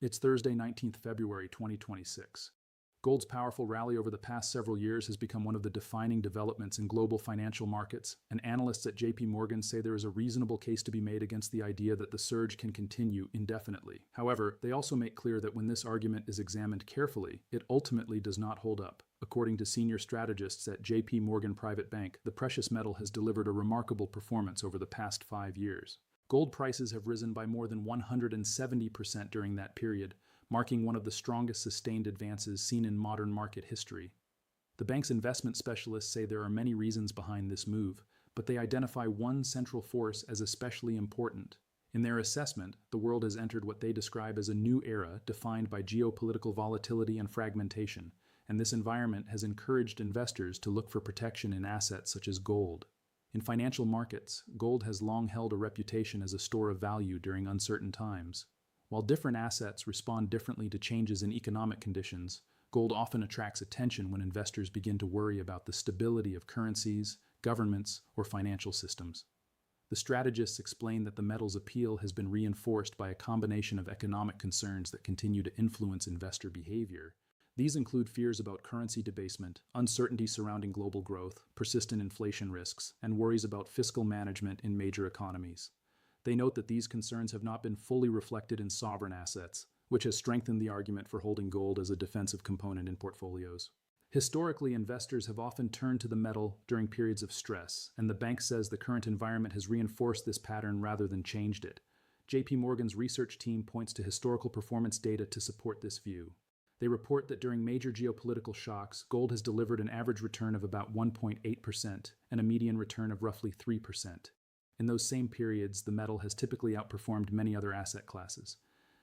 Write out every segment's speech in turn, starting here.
It's Thursday, 19th February 2026. Gold's powerful rally over the past several years has become one of the defining developments in global financial markets, and analysts at JP Morgan say there is a reasonable case to be made against the idea that the surge can continue indefinitely. However, they also make clear that when this argument is examined carefully, it ultimately does not hold up. According to senior strategists at JP Morgan Private Bank, the precious metal has delivered a remarkable performance over the past 5 years. Gold prices have risen by more than 170% during that period, marking one of the strongest sustained advances seen in modern market history. The bank's investment specialists say there are many reasons behind this move, but they identify one central force as especially important. In their assessment, the world has entered what they describe as a new era defined by geopolitical volatility and fragmentation, and this environment has encouraged investors to look for protection in assets such as gold. In financial markets, gold has long held a reputation as a store of value during uncertain times. While different assets respond differently to changes in economic conditions, gold often attracts attention when investors begin to worry about the stability of currencies, governments, or financial systems. The strategists explain that the metal's appeal has been reinforced by a combination of economic concerns that continue to influence investor behavior. These include fears about currency debasement, uncertainty surrounding global growth, persistent inflation risks, and worries about fiscal management in major economies. They note that these concerns have not been fully reflected in sovereign assets, which has strengthened the argument for holding gold as a defensive component in portfolios. Historically, investors have often turned to the metal during periods of stress, and the bank says the current environment has reinforced this pattern rather than changed it. JP Morgan's research team points to historical performance data to support this view. They report that during major geopolitical shocks, gold has delivered an average return of about 1.8% and a median return of roughly 3%. In those same periods, the metal has typically outperformed many other asset classes.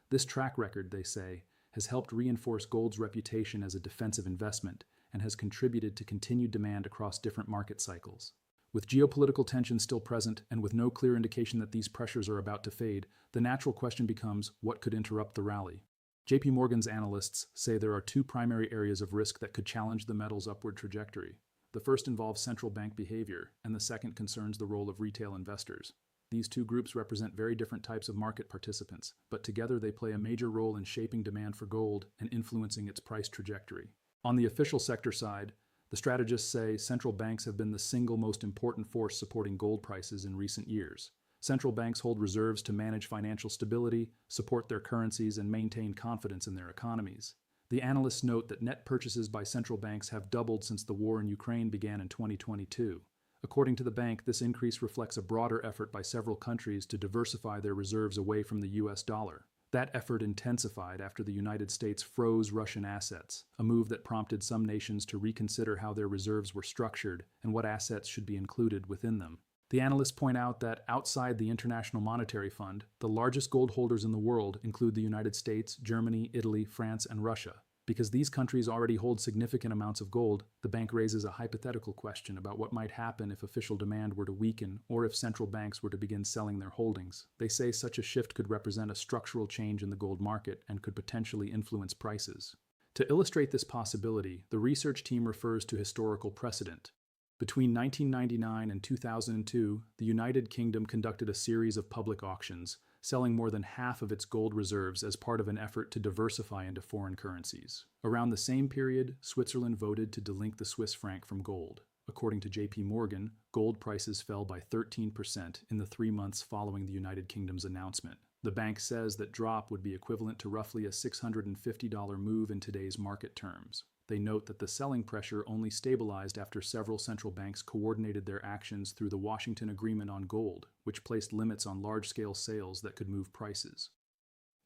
This track record, they say, has helped reinforce gold's reputation as a defensive investment and has contributed to continued demand across different market cycles. With geopolitical tensions still present and with no clear indication that these pressures are about to fade, the natural question becomes, what could interrupt the rally? JP Morgan's analysts say there are two primary areas of risk that could challenge the metal's upward trajectory. The first involves central bank behavior, and the second concerns the role of retail investors. These two groups represent very different types of market participants, but together they play a major role in shaping demand for gold and influencing its price trajectory. On the official sector side, the strategists say central banks have been the single most important force supporting gold prices in recent years. Central banks hold reserves to manage financial stability, support their currencies, and maintain confidence in their economies. The analysts note that net purchases by central banks have doubled since the war in Ukraine began in 2022. According to the bank, this increase reflects a broader effort by several countries to diversify their reserves away from the US dollar. That effort intensified after the United States froze Russian assets, a move that prompted some nations to reconsider how their reserves were structured and what assets should be included within them. The analysts point out that outside the International Monetary Fund, the largest gold holders in the world include the United States, Germany, Italy, France, and Russia. Because these countries already hold significant amounts of gold, the bank raises a hypothetical question about what might happen if official demand were to weaken or if central banks were to begin selling their holdings. They say such a shift could represent a structural change in the gold market and could potentially influence prices. To illustrate this possibility, the research team refers to historical precedent. Between 1999 and 2002, the United Kingdom conducted a series of public auctions, selling more than half of its gold reserves as part of an effort to diversify into foreign currencies. Around the same period, Switzerland voted to delink the Swiss franc from gold. According to JP Morgan, gold prices fell by 13% in the 3 months following the United Kingdom's announcement. The bank says that drop would be equivalent to roughly a $650 move in today's market terms. They note that the selling pressure only stabilized after several central banks coordinated their actions through the Washington Agreement on Gold, which placed limits on large-scale sales that could move prices.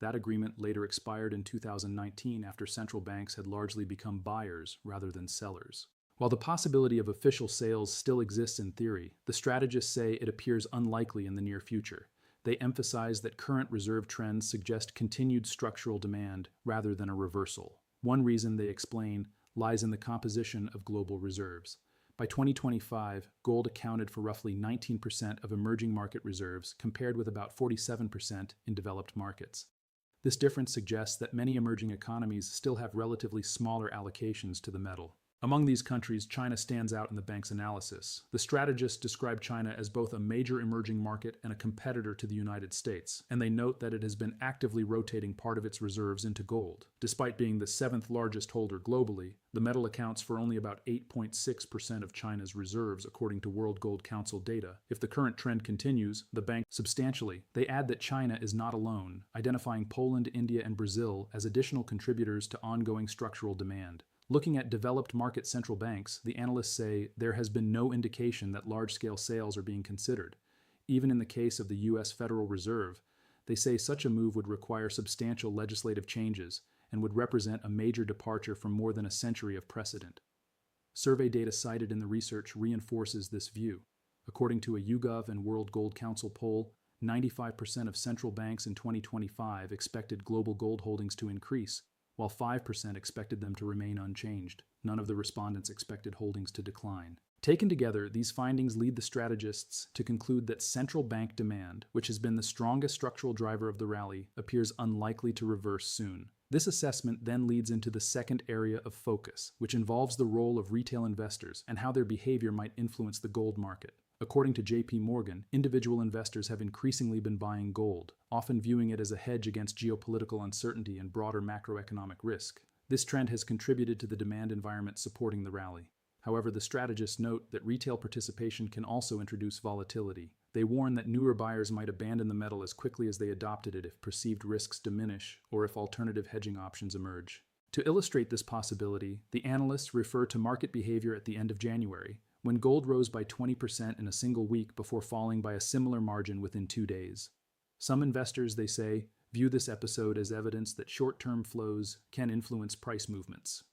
That agreement later expired in 2019 after central banks had largely become buyers rather than sellers. While the possibility of official sales still exists in theory, the strategists say it appears unlikely in the near future. They emphasize that current reserve trends suggest continued structural demand rather than a reversal. One reason, they explain, lies in the composition of global reserves. By 2025, gold accounted for roughly 19% of emerging market reserves, compared with about 47% in developed markets. This difference suggests that many emerging economies still have relatively smaller allocations to the metal. Among these countries, China stands out in the bank's analysis. The strategists describe China as both a major emerging market and a competitor to the United States, and they note that it has been actively rotating part of its reserves into gold. Despite being the seventh largest holder globally, the metal accounts for only about 8.6% of China's reserves according to World Gold Council data. If the current trend continues, the bank substantially. They add that China is not alone, identifying Poland, India, and Brazil as additional contributors to ongoing structural demand. Looking at developed market central banks, the analysts say there has been no indication that large-scale sales are being considered. Even in the case of the U.S. Federal Reserve, they say such a move would require substantial legislative changes and would represent a major departure from more than a century of precedent. Survey data cited in the research reinforces this view. According to a YouGov and World Gold Council poll, 95% of central banks in 2025 expected global gold holdings to increase, while 5% expected them to remain unchanged. None of the respondents expected holdings to decline. Taken together, these findings lead the strategists to conclude that central bank demand, which has been the strongest structural driver of the rally, appears unlikely to reverse soon. This assessment then leads into the second area of focus, which involves the role of retail investors and how their behavior might influence the gold market. According to JP Morgan, individual investors have increasingly been buying gold, often viewing it as a hedge against geopolitical uncertainty and broader macroeconomic risk. This trend has contributed to the demand environment supporting the rally. However, the strategists note that retail participation can also introduce volatility. They warn that newer buyers might abandon the metal as quickly as they adopted it if perceived risks diminish or if alternative hedging options emerge. To illustrate this possibility, the analysts refer to market behavior at the end of January, when gold rose by 20% in a single week before falling by a similar margin within 2 days. Some investors, they say, view this episode as evidence that short-term flows can influence price movements.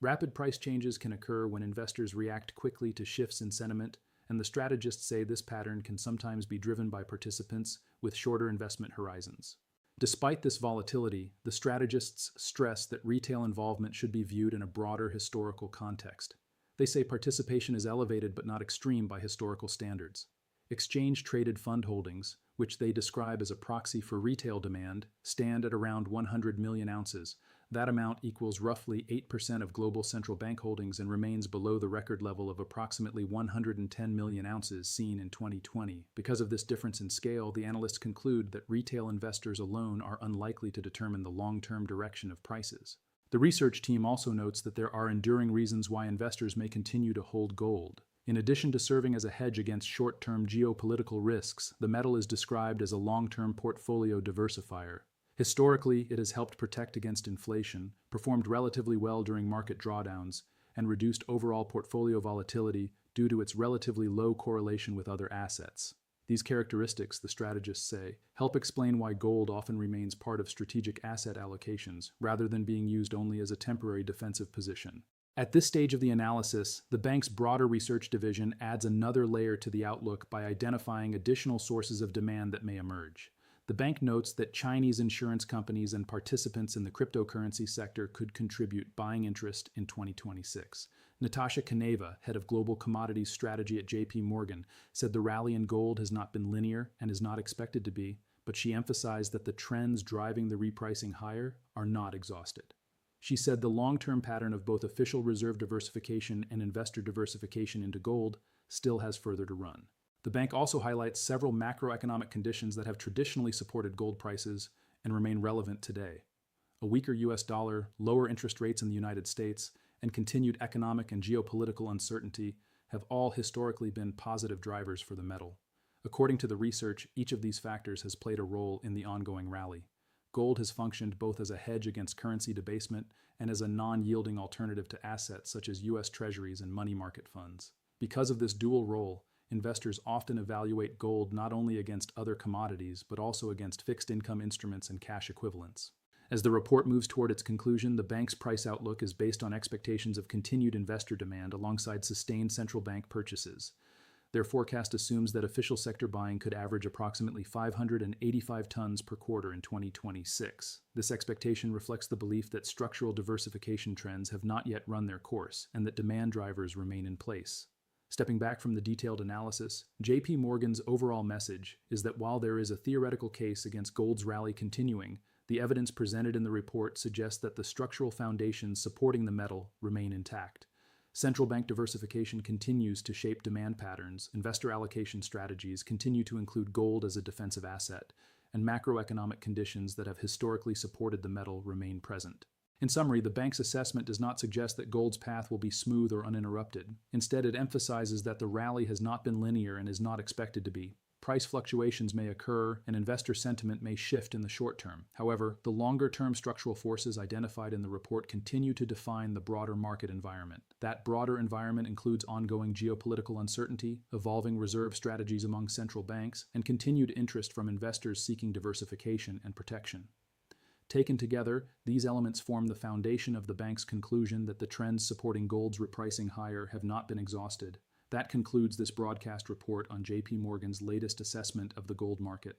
Rapid price changes can occur when investors react quickly to shifts in sentiment, and the strategists say this pattern can sometimes be driven by participants with shorter investment horizons. Despite this volatility, the strategists stress that retail involvement should be viewed in a broader historical context. They say participation is elevated but not extreme by historical standards. Exchange-traded fund holdings, which they describe as a proxy for retail demand, stand at around 100 million ounces. That amount equals roughly 8% of global central bank holdings and remains below the record level of approximately 110 million ounces seen in 2020. Because of this difference in scale, the analysts conclude that retail investors alone are unlikely to determine the long-term direction of prices. The research team also notes that there are enduring reasons why investors may continue to hold gold. In addition to serving as a hedge against short-term geopolitical risks, the metal is described as a long-term portfolio diversifier. Historically, it has helped protect against inflation, performed relatively well during market drawdowns, and reduced overall portfolio volatility due to its relatively low correlation with other assets. These characteristics, the strategists say, help explain why gold often remains part of strategic asset allocations, rather than being used only as a temporary defensive position. At this stage of the analysis, the bank's broader research division adds another layer to the outlook by identifying additional sources of demand that may emerge. The bank notes that Chinese insurance companies and participants in the cryptocurrency sector could contribute buying interest in 2026. Natasha Kaneva, head of global commodities strategy at JP Morgan, said the rally in gold has not been linear and is not expected to be, but she emphasized that the trends driving the repricing higher are not exhausted. She said the long-term pattern of both official reserve diversification and investor diversification into gold still has further to run. The bank also highlights several macroeconomic conditions that have traditionally supported gold prices and remain relevant today. A weaker US dollar, lower interest rates in the United States, and continued economic and geopolitical uncertainty have all historically been positive drivers for the metal. According to the research, each of these factors has played a role in the ongoing rally. Gold has functioned both as a hedge against currency debasement and as a non-yielding alternative to assets such as US Treasuries and money market funds. Because of this dual role, investors often evaluate gold not only against other commodities, but also against fixed income instruments and cash equivalents. As the report moves toward its conclusion, the bank's price outlook is based on expectations of continued investor demand alongside sustained central bank purchases. Their forecast assumes that official sector buying could average approximately 585 tons per quarter in 2026. This expectation reflects the belief that structural diversification trends have not yet run their course and that demand drivers remain in place. Stepping back from the detailed analysis, JP Morgan's overall message is that while there is a theoretical case against gold's rally continuing, the evidence presented in the report suggests that the structural foundations supporting the metal remain intact. Central bank diversification continues to shape demand patterns, investor allocation strategies continue to include gold as a defensive asset, and macroeconomic conditions that have historically supported the metal remain present. In summary, the bank's assessment does not suggest that gold's path will be smooth or uninterrupted. Instead, it emphasizes that the rally has not been linear and is not expected to be. Price fluctuations may occur, and investor sentiment may shift in the short term. However, the longer-term structural forces identified in the report continue to define the broader market environment. That broader environment includes ongoing geopolitical uncertainty, evolving reserve strategies among central banks, and continued interest from investors seeking diversification and protection. Taken together, these elements form the foundation of the bank's conclusion that the trends supporting gold's repricing higher have not been exhausted. That concludes this broadcast report on JP Morgan's latest assessment of the gold market.